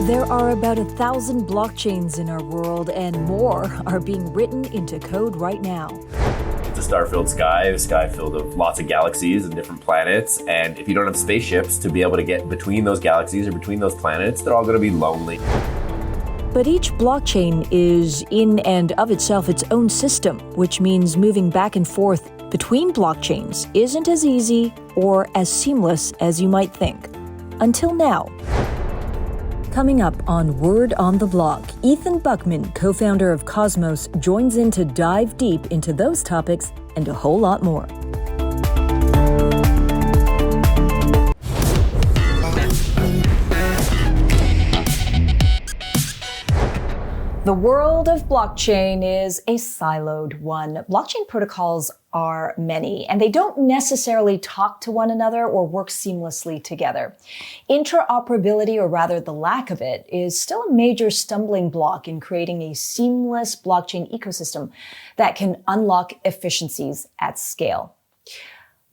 There are about 1,000 blockchains in our world, and more are being written into code right now. It's a star-filled sky, a sky filled of lots of galaxies and different planets. And if you don't have spaceships to be able to get between those galaxies or between those planets, they're all going to be lonely. But each blockchain is in and of itself its own system, which means moving back and forth between blockchains isn't as easy or as seamless as you might think. Until now. Coming up on Word on the Block, Ethan Buchman, co-founder of Cosmos, joins in to dive deep into those topics and a whole lot more. The world of blockchain is a siloed one. Blockchain protocols are many, and they don't necessarily talk to one another or work seamlessly together. Interoperability, or rather the lack of it, is still a major stumbling block in creating a seamless blockchain ecosystem that can unlock efficiencies at scale.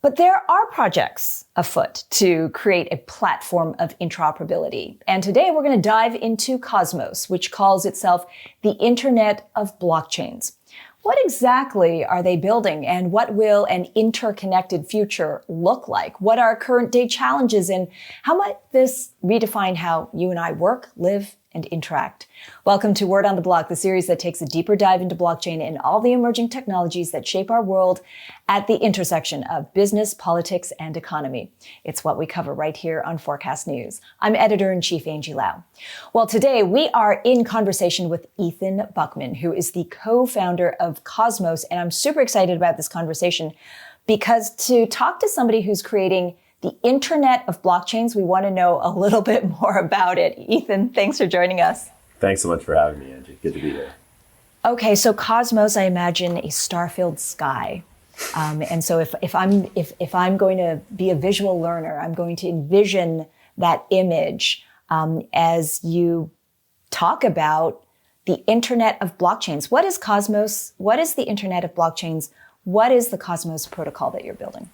But there are projects afoot to create a platform of interoperability. And today we're going to dive into Cosmos, which calls itself the Internet of Blockchains. What exactly are they building, and what will an interconnected future look like? What are current day challenges, and how might this redefine how you and I work, live, and interact? Welcome to Word on the Block, the series that takes a deeper dive into blockchain and all the emerging technologies that shape our world at the intersection of business, politics, and economy. It's what we cover right here on Forkast.News. I'm Editor-in-Chief Angie Lau. Well, today we are in conversation with Ethan Buchman, who is the co-founder of Cosmos, and I'm super excited about this conversation because to talk to somebody who's creating the Internet of Blockchains, we want to know a little bit more about it. Ethan, thanks for joining us. Thanks so much for having me, Angie. Good to be here. Okay, so Cosmos, I imagine a star-filled sky. And so if I'm going to be a visual learner, I'm going to envision that image as you talk about the Internet of Blockchains. What is Cosmos? What is the Internet of Blockchains? What is the Cosmos protocol that you're building?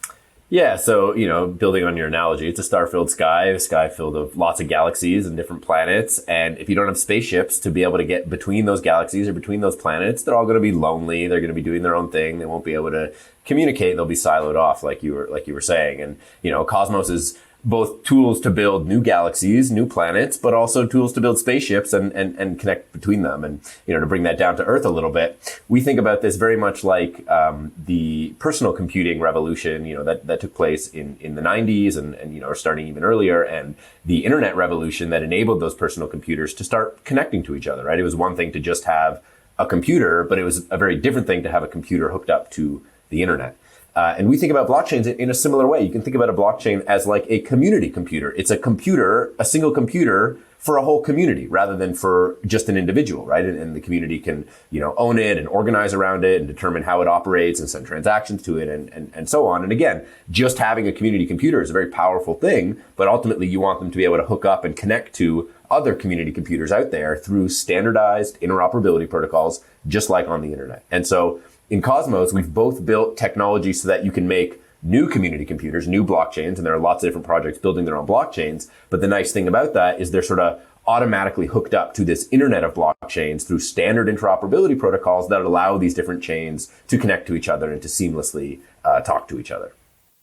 Yeah, so, building on your analogy, it's a star-filled sky, a sky filled of lots of galaxies and different planets. And if you don't have spaceships to be able to get between those galaxies or between those planets, they're all going to be lonely. They're going to be doing their own thing. They won't be able to communicate. They'll be siloed off, like you were saying. And, Cosmos is both tools to build new galaxies, new planets, but also tools to build spaceships and connect between them. And, to bring that down to earth a little bit, we think about this very much like the personal computing revolution, that took place in the 90s and or starting even earlier, and the internet revolution that enabled those personal computers to start connecting to each other, right? It was one thing to just have a computer, but it was a very different thing to have a computer hooked up to the internet. And we think about blockchains in a similar way. You can think about a blockchain as like a community computer. It's a single computer for a whole community rather than for just an individual, right? And the community can, own it and organize around it and determine how it operates and send transactions to it and so on. And again, just having a community computer is a very powerful thing, but ultimately you want them to be able to hook up and connect to other community computers out there through standardized interoperability protocols, just like on the internet. And so in Cosmos, we've both built technology so that you can make new community computers, new blockchains, and there are lots of different projects building their own blockchains. But the nice thing about that is they're sort of automatically hooked up to this Internet of Blockchains through standard interoperability protocols that allow these different chains to connect to each other and to seamlessly talk to each other.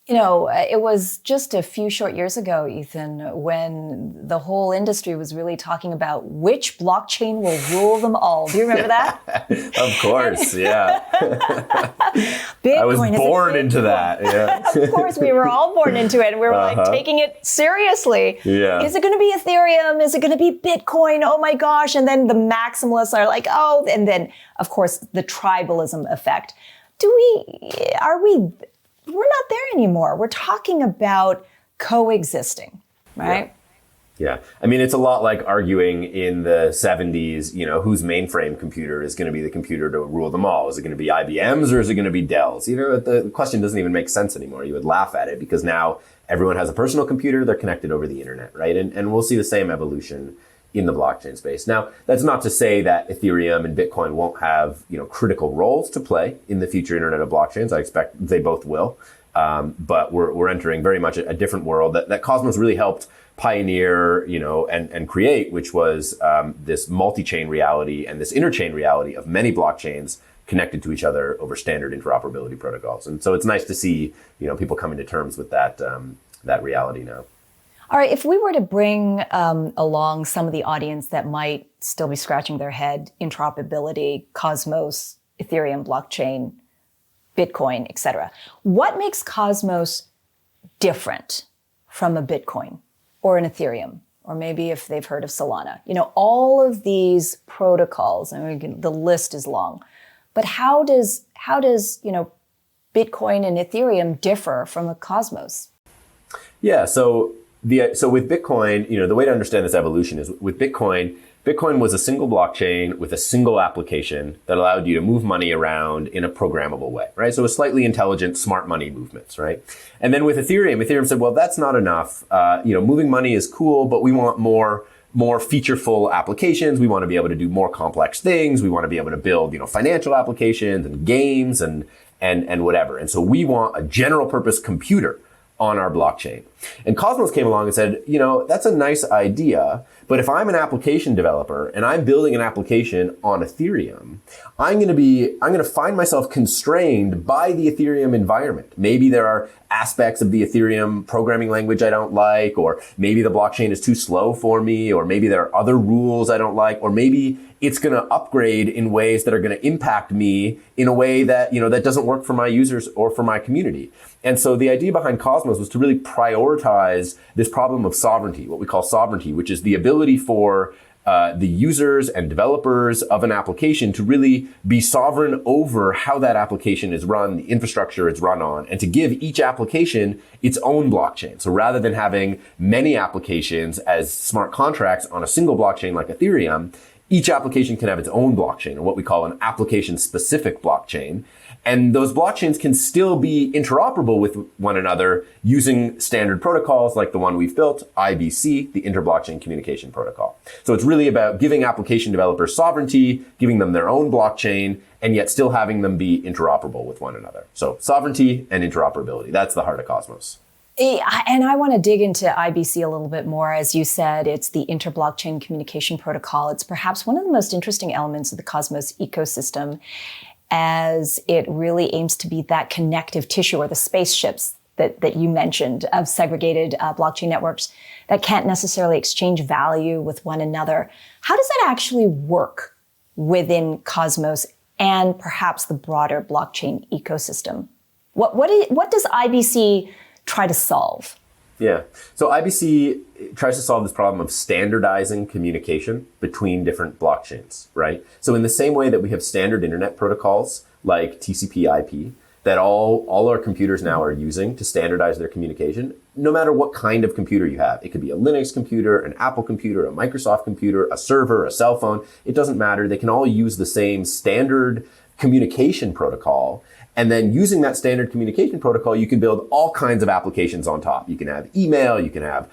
It was just a few short years ago, Ethan, when the whole industry was really talking about which blockchain will rule them all. Do you remember that? Of course, yeah. Bitcoin, I was born into that. Yeah. Of course, we were all born into it, and we were taking it seriously. Yeah. Is it going to be Ethereum? Is it going to be Bitcoin? Oh my gosh. And then the maximalists are like, oh, and then, of course, the tribalism effect. We're not there anymore. We're talking about coexisting, right? Yeah. I mean, it's a lot like arguing in the 70s, whose mainframe computer is going to be the computer to rule them all. Is it going to be IBM's or is it going to be Dell's? The question doesn't even make sense anymore. You would laugh at it because now everyone has a personal computer. They're connected over the internet, right? And we'll see the same evolution in the blockchain space. Now, that's not to say that Ethereum and Bitcoin won't have, critical roles to play in the future Internet of Blockchains. I expect they both will. But we're entering very much a different world that Cosmos really helped pioneer, and create, which was this multi-chain reality and this interchain reality of many blockchains connected to each other over standard interoperability protocols. And so it's nice to see, people coming to terms with that reality now. All right, if we were to bring along some of the audience that might still be scratching their head, interoperability, Cosmos, Ethereum blockchain, Bitcoin, etc., what makes Cosmos different from a Bitcoin or an Ethereum, or maybe if they've heard of Solana? All of these protocols, the list is long, but how does Bitcoin and Ethereum differ from a Cosmos? Yeah, so with Bitcoin, the way to understand this evolution is with Bitcoin was a single blockchain with a single application that allowed you to move money around in a programmable way, right? So a slightly intelligent, smart money movements, right? And then with Ethereum said, well, that's not enough. Moving money is cool, but we want more featureful applications. We want to be able to do more complex things. We want to be able to build, financial applications and games and whatever. And so we want a general purpose computer on our blockchain. And Cosmos came along and said, that's a nice idea, but if I'm an application developer and I'm building an application on Ethereum, I'm going to find myself constrained by the Ethereum environment. Maybe there are aspects of the Ethereum programming language I don't like, or maybe the blockchain is too slow for me, or maybe there are other rules I don't like, or maybe it's going to upgrade in ways that are going to impact me in a way that, that doesn't work for my users or for my community. And so the idea behind Cosmos was to really prioritize this problem of sovereignty, what we call sovereignty, which is the ability for the users and developers of an application to really be sovereign over how that application is run, the infrastructure it's run on, and to give each application its own blockchain. So rather than having many applications as smart contracts on a single blockchain like Ethereum, each application can have its own blockchain, or what we call an application-specific blockchain. And those blockchains can still be interoperable with one another using standard protocols like the one we've built, IBC, the Inter-Blockchain Communication Protocol. So it's really about giving application developers sovereignty, giving them their own blockchain, and yet still having them be interoperable with one another. So sovereignty and interoperability, that's the heart of Cosmos. And I want to dig into IBC a little bit more. As you said, it's the Inter-Blockchain Communication Protocol. It's perhaps one of the most interesting elements of the Cosmos ecosystem, as it really aims to be that connective tissue, or the spaceships that you mentioned, of segregated blockchain networks that can't necessarily exchange value with one another. How does that actually work within Cosmos and perhaps the broader blockchain ecosystem? What does IBC try to solve? Yeah. So IBC tries to solve this problem of standardizing communication between different blockchains, right? So in the same way that we have standard internet protocols like TCP/IP that all our computers now are using to standardize their communication, no matter what kind of computer you have. It could be a Linux computer, an Apple computer, a Microsoft computer, a server, a cell phone. It doesn't matter. They can all use the same standard communication protocol. And then using that standard communication protocol, you can build all kinds of applications on top. You can have email, you can have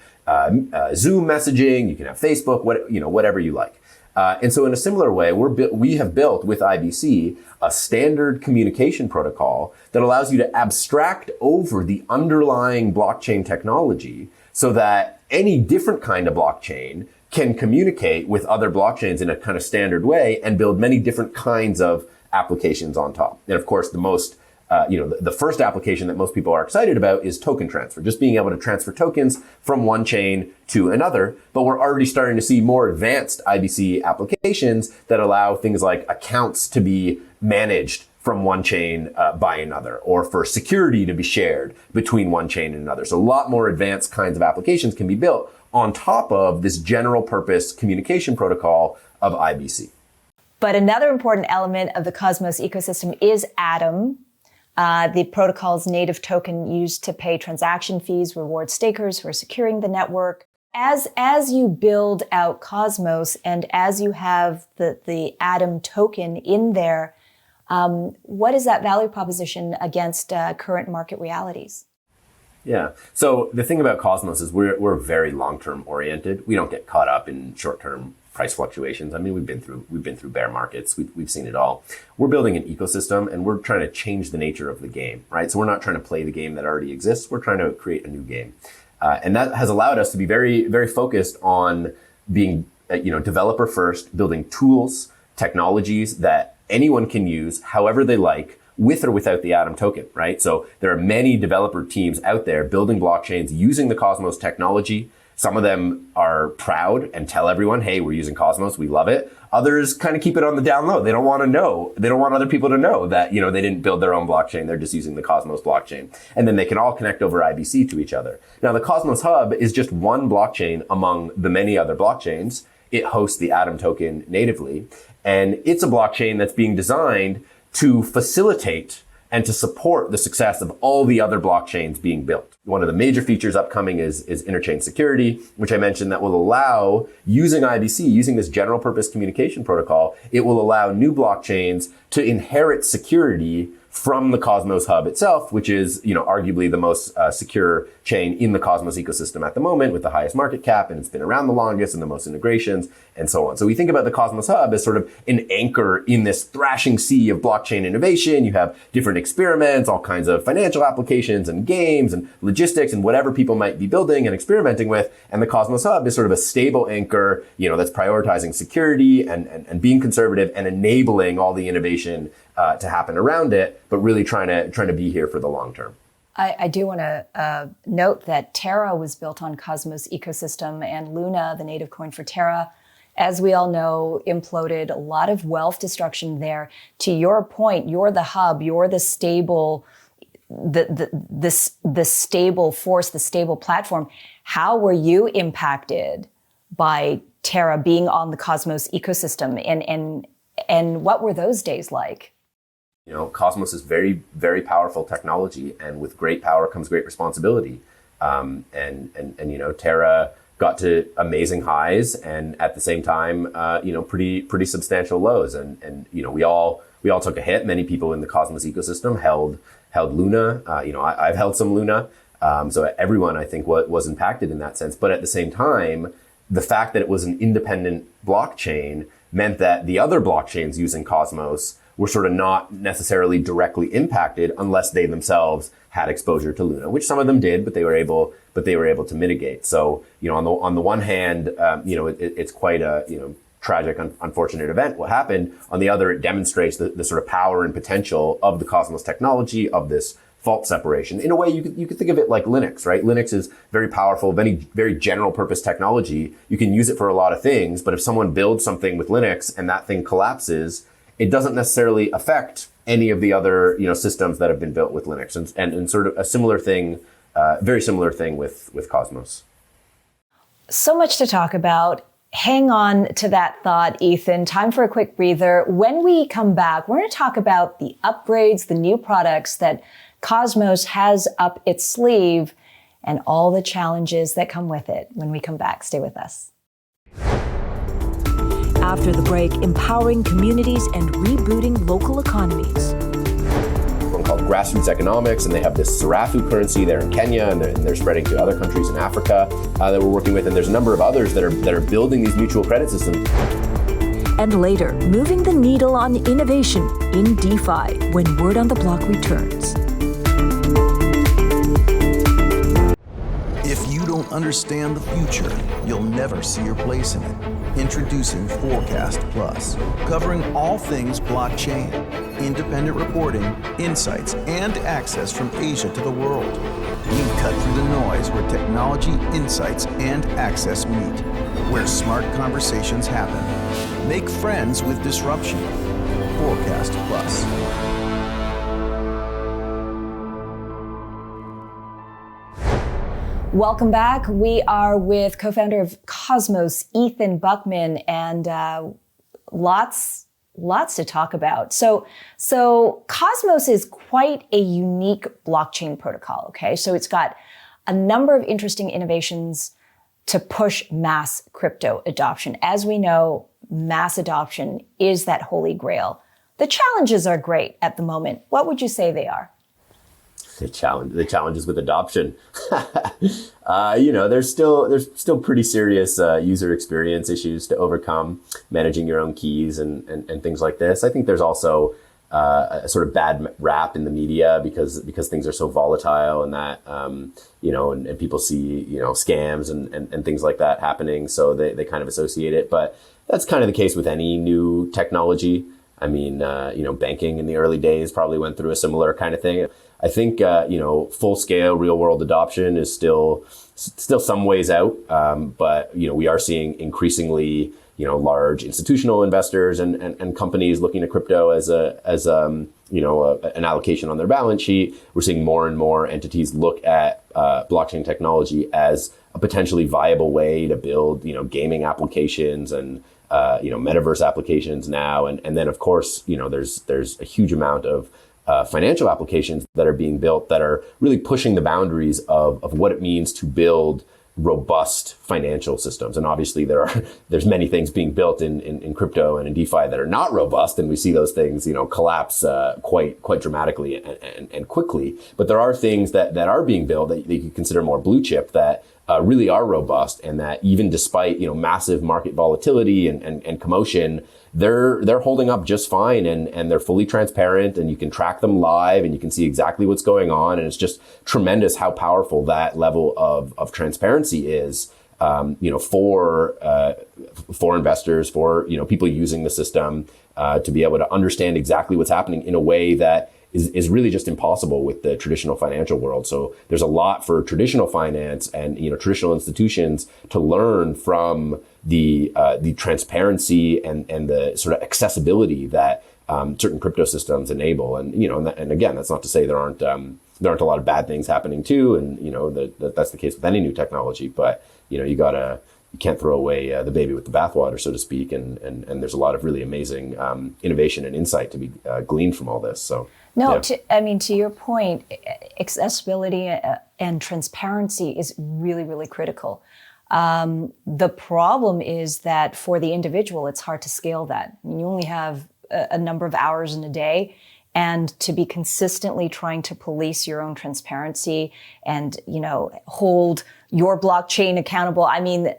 Zoom messaging, you can have Facebook, whatever you like. And so in a similar way, we have built with IBC a standard communication protocol that allows you to abstract over the underlying blockchain technology so that any different kind of blockchain can communicate with other blockchains in a kind of standard way and build many different kinds of applications on top. And of course, the first application that most people are excited about is token transfer, just being able to transfer tokens from one chain to another. But we're already starting to see more advanced IBC applications that allow things like accounts to be managed from one chain by another, or for security to be shared between one chain and another. So a lot more advanced kinds of applications can be built on top of this general purpose communication protocol of IBC. But another important element of the Cosmos ecosystem is Atom, the protocol's native token used to pay transaction fees, reward stakers who are securing the network. As you build out Cosmos and as you have the Atom token in there, what is that value proposition against current market realities? Yeah. So the thing about Cosmos is we're very long-term oriented. We don't get caught up in short-term price fluctuations. I mean, we've been through bear markets. We've seen it all. We're building an ecosystem and we're trying to change the nature of the game, right? So we're not trying to play the game that already exists. We're trying to create a new game. And that has allowed us to be very, very focused on being, developer first, building tools, technologies that anyone can use however they like, with or without the Atom token, right? So there are many developer teams out there building blockchains using the Cosmos technology. Some of them are proud and tell everyone, hey, we're using Cosmos, we love it. Others kind of keep it on the down low. They don't want to know. They don't want other people to know that, they didn't build their own blockchain. They're just using the Cosmos blockchain. And then they can all connect over IBC to each other. Now, the Cosmos Hub is just one blockchain among the many other blockchains. It hosts the Atom token natively. And it's a blockchain that's being designed to facilitate and to support the success of all the other blockchains being built. One of the major features upcoming is interchain security, which I mentioned that will allow, using IBC, using this general purpose communication protocol, it will allow new blockchains to inherit security from the Cosmos Hub itself, which is, arguably the most secure chain in the Cosmos ecosystem at the moment, with the highest market cap, and it's been around the longest and the most integrations, and so on. So we think about the Cosmos Hub as sort of an anchor in this thrashing sea of blockchain innovation. You have different experiments, all kinds of financial applications and games and logistics and whatever people might be building and experimenting with. And the Cosmos Hub is sort of a stable anchor, that's prioritizing security and being conservative and enabling all the innovation to happen around it, but really trying to be here for the long term. I do want to note that Terra was built on Cosmos ecosystem, and Luna, the native coin for Terra, as we all know, imploded. A lot of wealth destruction there. To your point, you're the hub, you're the stable, the stable force, the stable platform. How were you impacted by Terra being on the Cosmos ecosystem, and what were those days like? Cosmos is very, very powerful technology, and with great power comes great responsibility. And Terra got to amazing highs, and at the same time, pretty substantial lows. And we all took a hit. Many people in the Cosmos ecosystem held Luna. I've held some Luna. So everyone, I think, was impacted in that sense. But at the same time, the fact that it was an independent blockchain meant that the other blockchains using Cosmos were sort of not necessarily directly impacted unless they themselves had exposure to Luna, which some of them did, but they were able to mitigate. So, on the one hand, it's quite a, tragic, unfortunate event, what happened. On the other, it demonstrates the sort of power and potential of the Cosmos technology, of this fault separation. In a way, you could think of it like Linux, right? Linux is very powerful, very general purpose technology. You can use it for a lot of things, but if someone builds something with Linux and that thing collapses, it doesn't necessarily affect any of the other, systems that have been built with Linux, and sort of a similar thing, very similar thing with Cosmos. So much to talk about. Hang on to that thought, Ethan. Time for a quick breather. When we come back, we're going to talk about the upgrades, the new products that Cosmos has up its sleeve, and all the challenges that come with it. When we come back, stay with us. After the break, empowering communities and rebooting local economies. One called Grassroots Economics, and they have this Sarafu currency there in Kenya, and they're spreading to other countries in Africa that we're working with. And there's a number of others that are building these mutual credit systems. And later, moving the needle on innovation in DeFi when Word on the Block returns. If you don't understand the future, you'll never see your place in it. Introducing Forkast Plus, covering all things blockchain, independent reporting, insights, and access from Asia to the world. We cut through the noise where technology, insights, and access meet, where smart conversations happen. Make friends with disruption. Forkast Plus. Welcome back. We are with co-founder of Cosmos, Ethan Buchman, and lots to talk about. So Cosmos is quite a unique blockchain protocol, okay? So it's got a number of interesting innovations to push mass crypto adoption. As we know, mass adoption is that holy grail. The challenges are great at the moment. What would you say they are? The challenges with adoption. There's still pretty serious user experience issues to overcome, managing your own keys and things like this. I think there's also a sort of bad rap in the media because things are so volatile and that, and people see, scams and things like that happening. So they kind of associate it. But that's kind of the case with any new technology. I mean, banking in the early days probably went through a similar kind of thing. I think, full scale real world adoption is still some ways out. But, we are seeing increasingly, large institutional investors and companies looking at crypto as an allocation on their balance sheet. We're seeing more and more entities look at blockchain technology as a potentially viable way to build, gaming applications and metaverse applications now. And then, of course, there's a huge amount of financial applications that are being built that are really pushing the boundaries of what it means to build robust financial systems. And obviously there's many things being built in crypto and in DeFi that are not robust. And we see those things, collapse quite dramatically and quickly. But there are things that are being built that you could consider more blue chip that really are robust, and that even despite, massive market volatility and commotion, they're holding up just fine, and they're fully transparent, and you can track them live and you can see exactly what's going on. And it's just tremendous how powerful that level of transparency is, for investors, for, people using the system, to be able to understand exactly what's happening in a way that is really just impossible with the traditional financial world. So there's a lot for traditional finance and, traditional institutions to learn from the transparency and the sort of accessibility that certain crypto systems enable. And, and again, that's not to say there aren't a lot of bad things happening too. And, that's the case with any new technology, but, you can't throw away the baby with the bathwater, so to speak. And there's a lot of really amazing innovation and insight to be gleaned from all this. So. No, yeah. To your point, accessibility and transparency is really, really critical. The problem is that for the individual, it's hard to scale that. You only have a number of hours in a day, and to be consistently trying to police your own transparency and, hold your blockchain accountable. I mean,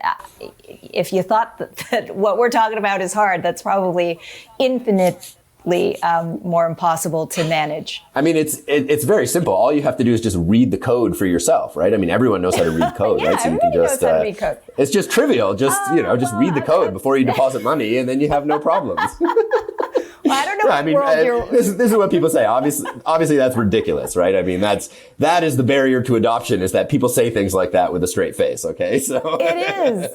if you thought that what we're talking about is hard, that's probably infinitely more impossible to manage. I mean, it's very simple. All you have to do is just read the code for yourself, right? I mean, everyone knows how to read code, yeah, right? So you everybody can just knows how to read code. It's just trivial. Just read the code before you deposit money, and then you have no problems. Well, I don't know. This is what people say. Obviously, that's ridiculous, right? I mean, that is the barrier to adoption, is that people say things like that with a straight face. Okay, so it is.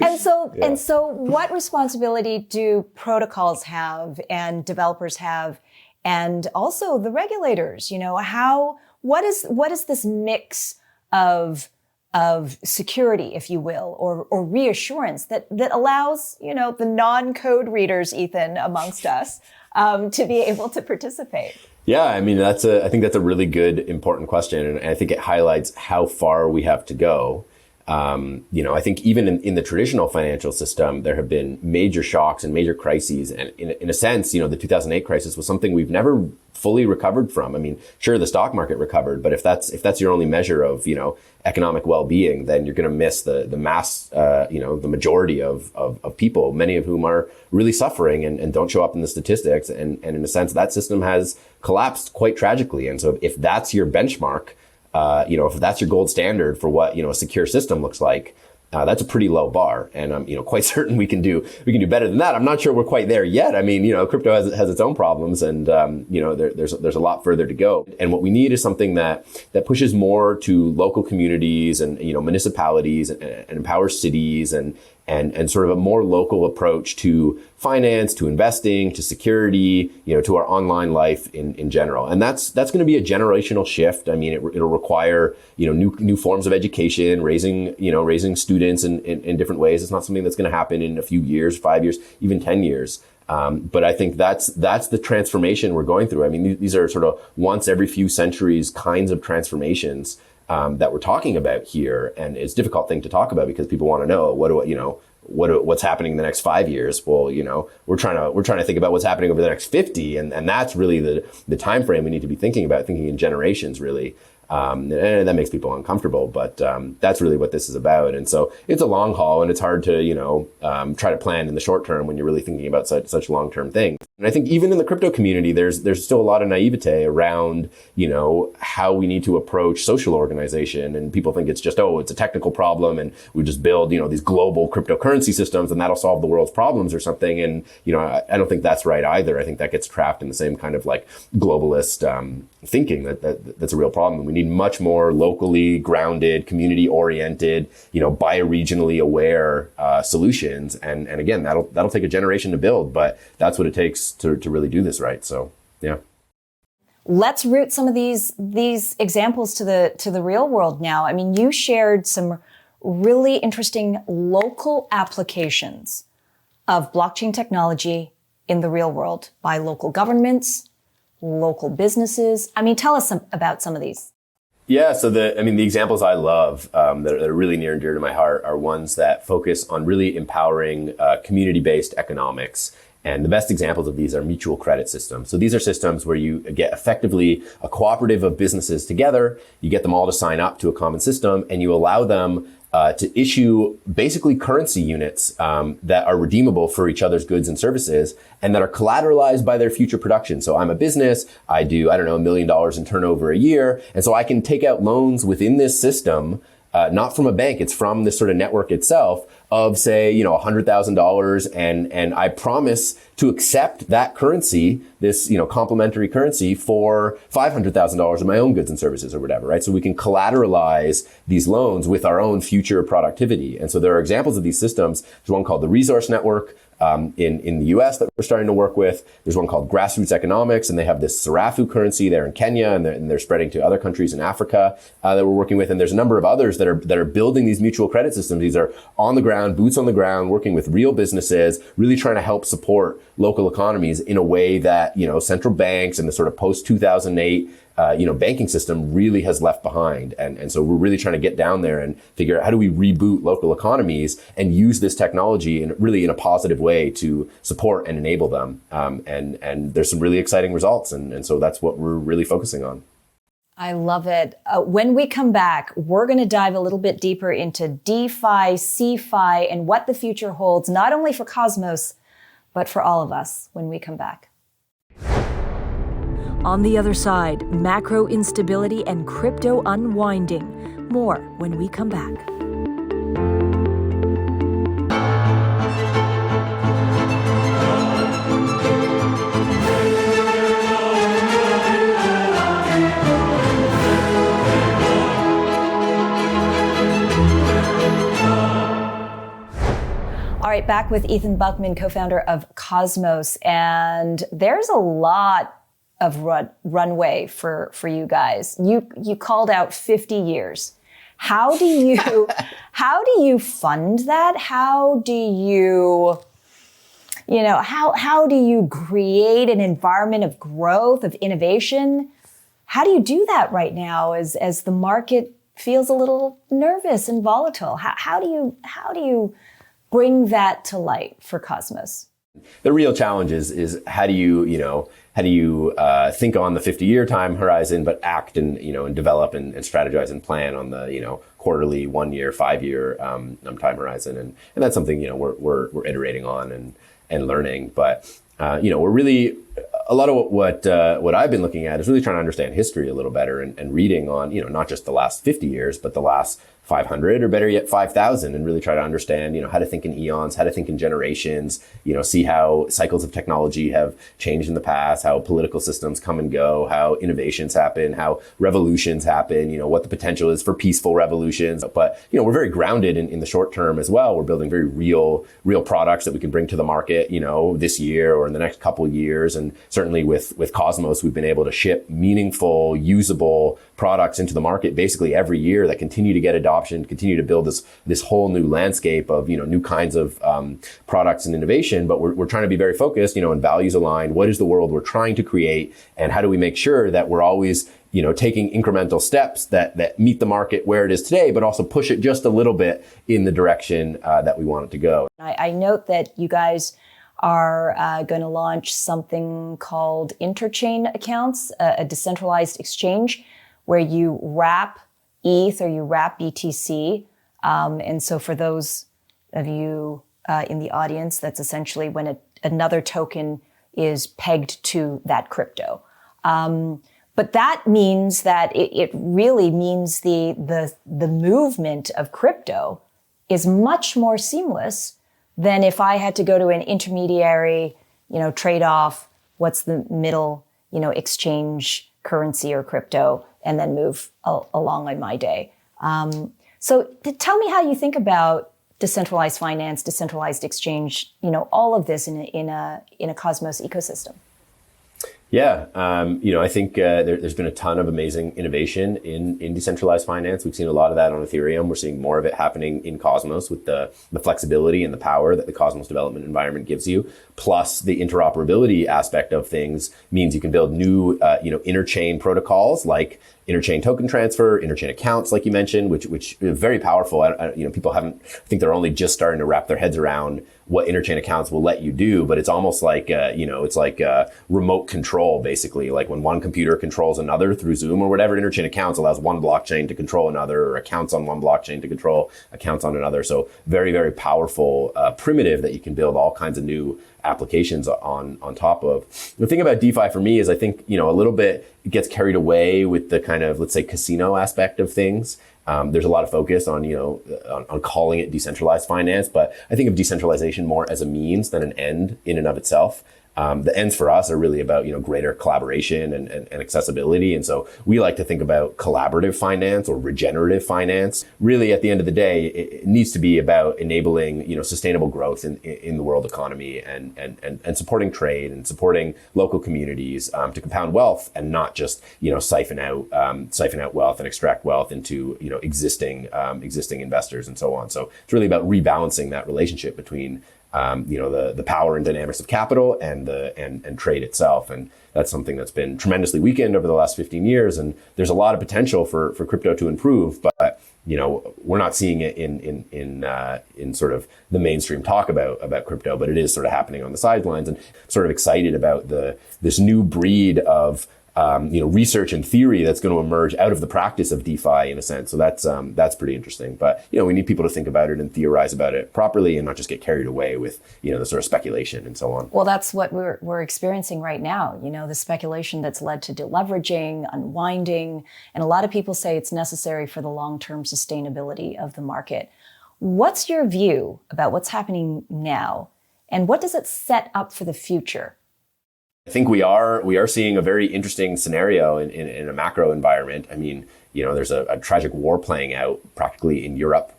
And so, what responsibility do protocols have and developers have, and also the regulators? What is this mix of security, if you will, or reassurance that allows, the non-code readers, Ethan, amongst us, to be able to participate? Yeah, I mean, I think that's a really good, important question. And I think it highlights how far we have to go. I think even in the traditional financial system, there have been major shocks and major crises. And in a sense, the 2008 crisis was something we've never fully recovered from. I mean, sure, the stock market recovered, but if that's your only measure of, economic well-being, then you're going to miss the mass, the majority of people, many of whom are really suffering and don't show up in the statistics. And in a sense, that system has collapsed quite tragically. And so if that's your benchmark, if that's your gold standard for what, a secure system looks like, that's a pretty low bar. And I'm, quite certain we can do better than that. I'm not sure we're quite there yet. I mean, crypto has its own problems, and, there's a lot further to go. And what we need is something that pushes more to local communities and, municipalities and empowers cities and sort of a more local approach to finance, to investing, to security, to our online life in general. And that's going to be a generational shift. I mean, it'll require, new forms of education, raising students in different ways. It's not something that's going to happen in a few years, 5 years, even 10 years. But I think that's the transformation we're going through. I mean, these are sort of once every few centuries kinds of transformations that we're talking about here. And it's a difficult thing to talk about because people want to know what's happening in the next 5 years. Well, we're trying to think about what's happening over the next 50. And that's really the time frame we need to be thinking in generations, really. And that makes people uncomfortable, but that's really what this is about. And so it's a long haul, and it's hard to, try to plan in the short term when you're really thinking about such long-term things. And I think even in the crypto community, there's still a lot of naivete around, how we need to approach social organization. And people think it's just, it's a technical problem and we just build, these global cryptocurrency systems and that'll solve the world's problems or something. And, I don't think that's right either. I think that gets trapped in the same kind of like globalist thinking that's a real problem. We need much more locally grounded, community oriented, bioregionally aware solutions. And again, that'll take a generation to build, but that's what it takes to really do this right. So, yeah. Let's root some of these examples to the real world now. I mean, you shared some really interesting local applications of blockchain technology in the real world by local governments, local businesses. I mean, tell us about some of these. Yeah, so the examples I love that are really near and dear to my heart are ones that focus on really empowering community-based economics. And the best examples of these are mutual credit systems. So these are systems where you get effectively a cooperative of businesses together, you get them all to sign up to a common system, and you allow them to issue basically currency units that are redeemable for each other's goods and services and that are collateralized by their future production. So I'm a business, I do, $1 million in turnover a year, and so I can take out loans within this system, not from a bank, it's from this sort of network itself, of say, $100,000 and I promise to accept that currency, this, complementary currency for $500,000 of my own goods and services or whatever, right? So we can collateralize these loans with our own future productivity. And so there are examples of these systems. There's one called the Resource Network, in the US that we're starting to work with. There's one called Grassroots Economics, and they have this Sarafu currency there in Kenya, and they're spreading to other countries in Africa that we're working with. And there's a number of others that are building these mutual credit systems. These are on the ground, boots on the ground, working with real businesses, really trying to help support local economies in a way that, central banks and the sort of post-2008 banking system really has left behind. And so we're really trying to get down there and figure out how do we reboot local economies and use this technology in a positive way to support and enable them. And there's some really exciting results. And so that's what we're really focusing on. I love it. When we come back, we're going to dive a little bit deeper into DeFi, CeFi, and what the future holds, not only for Cosmos, but for all of us when we come back. On the other side, macro instability and crypto unwinding. More when we come back. All right, back with Ethan Buchman, co-founder of Cosmos. And there's a lot of runway for you guys. You called out 50 years. How do you fund that? How do you how do you create an environment of growth, of innovation? How do you do that right now as the market feels a little nervous and volatile? How do you bring that to light for Cosmos? The real challenge is how do you think on the 50-year time horizon, but act and develop and strategize and plan on the quarterly, 1 year, 5 year time horizon, and that's something we're iterating on and learning. But we're really a lot of what I've been looking at is really trying to understand history a little better and reading on not just the last 50 years, but the last 500 or better yet 5,000, and really try to understand how to think in eons, how to think in generations, see how cycles of technology have changed in the past, how political systems come and go, how innovations happen, how revolutions happen, what the potential is for peaceful revolutions. But we're very grounded in the short term as well. We're building very real products that we can bring to the market this year or in the next couple of years. And certainly with Cosmos, we've been able to ship meaningful, usable products into the market basically every year that continue to get adoption, continue to build this whole new landscape of new kinds of products and innovation. But we're trying to be very focused, and values aligned. What is the world we're trying to create, and how do we make sure that we're always taking incremental steps that meet the market where it is today, but also push it just a little bit in the direction that we want it to go. I note that you guys are going to launch something called interchain accounts, a decentralized exchange where you wrap ETH or you wrap BTC. And so for those of you in the audience, that's essentially when another token is pegged to that crypto. But that means that it really means the movement of crypto is much more seamless than if I had to go to an intermediary, trade off what's the middle, exchange currency or crypto, and then move along on my day. So tell me how you think about decentralized finance, decentralized exchange, all of this in a Cosmos ecosystem. Yeah, I think there's been a ton of amazing innovation in decentralized finance. We've seen a lot of that on Ethereum. We're seeing more of it happening in Cosmos with the flexibility and the power that the Cosmos development environment gives you. Plus, the interoperability aspect of things means you can build new, interchain protocols like interchain token transfer, interchain accounts, like you mentioned, which is very powerful. People I think they're only just starting to wrap their heads around what interchain accounts will let you do, but it's almost like, it's like remote control, basically. Like when one computer controls another through Zoom or whatever, interchain accounts allows one blockchain to control another, or accounts on one blockchain to control accounts on another. So very, very powerful primitive that you can build all kinds of new applications on top of. The thing about DeFi for me is I think, a little bit it gets carried away with the kind of, let's say, casino aspect of things. There's a lot of focus on, on calling it decentralized finance, but I think of decentralization more as a means than an end in and of itself. The ends for us are really about, greater collaboration and accessibility. And so we like to think about collaborative finance or regenerative finance. Really, at the end of the day, it needs to be about enabling, sustainable growth in the world economy and supporting trade and supporting local communities to compound wealth and not just, siphon out wealth and extract wealth into, existing investors and so on. So it's really about rebalancing that relationship between the power and dynamics of capital and trade itself. And that's something that's been tremendously weakened over the last 15 years. And there's a lot of potential for crypto to improve, but, we're not seeing it in sort of the mainstream talk about crypto, but it is sort of happening on the sidelines, and sort of excited about this new breed of research and theory that's going to emerge out of the practice of DeFi in a sense. So that's pretty interesting. But, we need people to think about it and theorize about it properly and not just get carried away with, the sort of speculation and so on. Well, that's what we're experiencing right now. The speculation that's led to deleveraging, unwinding, and a lot of people say it's necessary for the long-term sustainability of the market. What's your view about what's happening now, and what does it set up for the future? I think we are seeing a very interesting scenario in a macro environment. I mean, there's a tragic war playing out practically in Europe,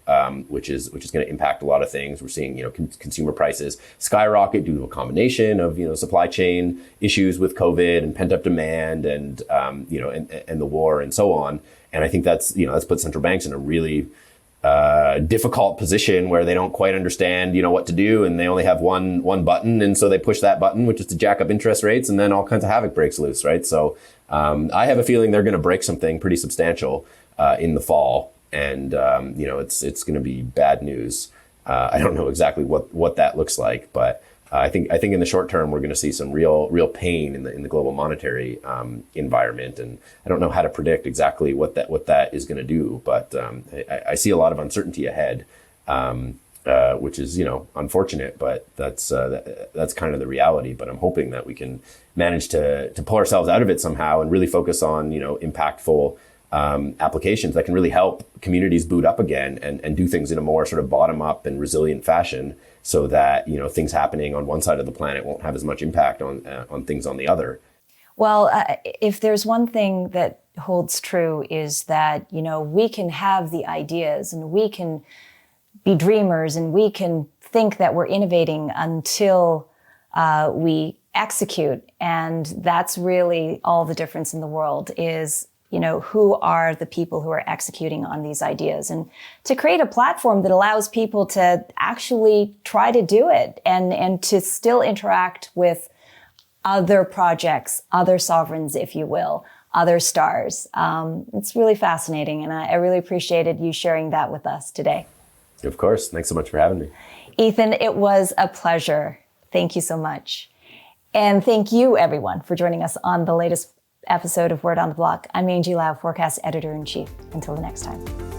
which is going to impact a lot of things. We're seeing, consumer prices skyrocket due to a combination of, supply chain issues with COVID and pent up demand and, and the war and so on. And I think that's put central banks in a really difficult position where they don't quite understand, what to do, and they only have one button, and so they push that button, which is to jack up interest rates, and then all kinds of havoc breaks loose, right? So I have a feeling they're going to break something pretty substantial in the fall, and it's going to be bad news. I don't know exactly what that looks like, but I think in the short term we're going to see some real pain in the global monetary environment, and I don't know how to predict exactly what that is going to do, but I see a lot of uncertainty ahead, which is unfortunate, but that's kind of the reality. But I'm hoping that we can manage to pull ourselves out of it somehow and really focus on impactful applications that can really help communities boot up again and do things in a more sort of bottom up and resilient fashion, so that things happening on one side of the planet won't have as much impact on things on the other. Well, if there's one thing that holds true is that we can have the ideas and we can be dreamers and we can think that we're innovating until we execute, and that's really all the difference in the world is who are the people who are executing on these ideas, and to create a platform that allows people to actually try to do it and to still interact with other projects, other sovereigns, if you will, other stars. It's really fascinating, and I really appreciated you sharing that with us today. Of course. Thanks so much for having me. Ethan, it was a pleasure. Thank you so much. And thank you, everyone, for joining us on the latest episode of Word on the Block. I'm Angie Lau, Forkast Editor-in-Chief. Until the next time.